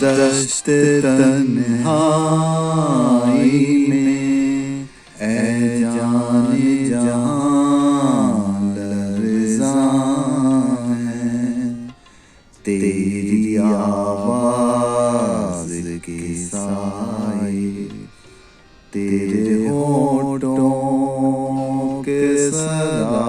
दश्त तन्हाई में ऐ जाने जहां लर्ज़ां है तेरी आवाज़ के साए, तेरे होठों के सदा।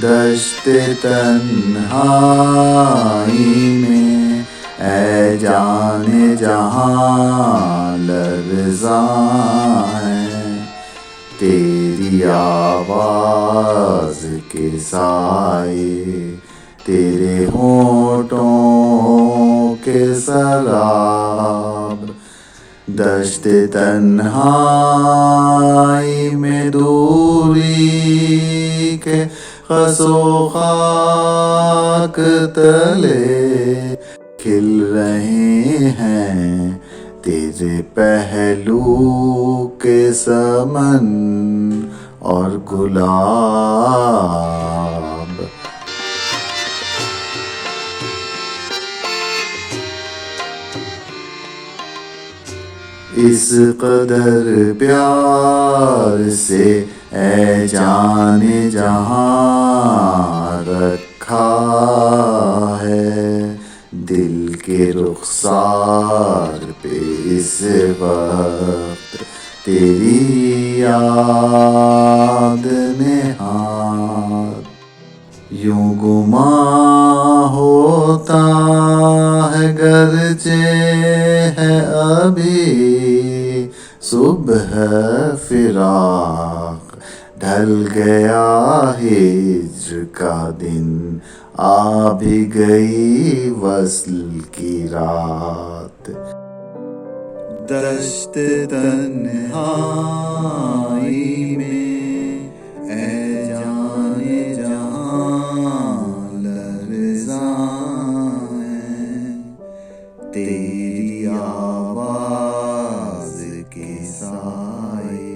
दश्त तन्हाई में ऐ जाने जहां लर्ज़ां है तेरी आवाज़ के साए, तेरे होठों के सराब। दश्त तन्हाई में दूरी के खसो खाक तले खिल रहे हैं तेरे पहलू के समन और गुलाब। इस कदर प्यार से ऐ जाने जहां रखा है दिल के रुखसार पे इस वक्त तेरी याद ने हाथ। यूं गुमां होता है गरचे है अभी सुबह फिराक, ढल गया हिज्र का दिन आ भी गई वस्ल की रात। दश्त तन्हाई में ऐ जाने जहां लर्ज़ां है तेरी आवाज़ के साए,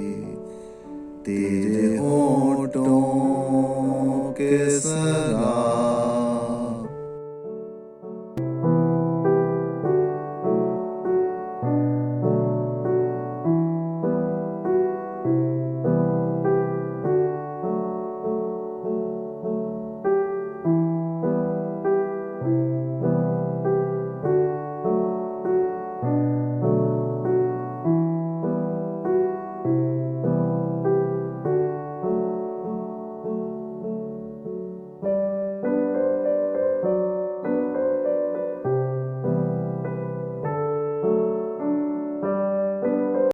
तेरे होठों के सदा।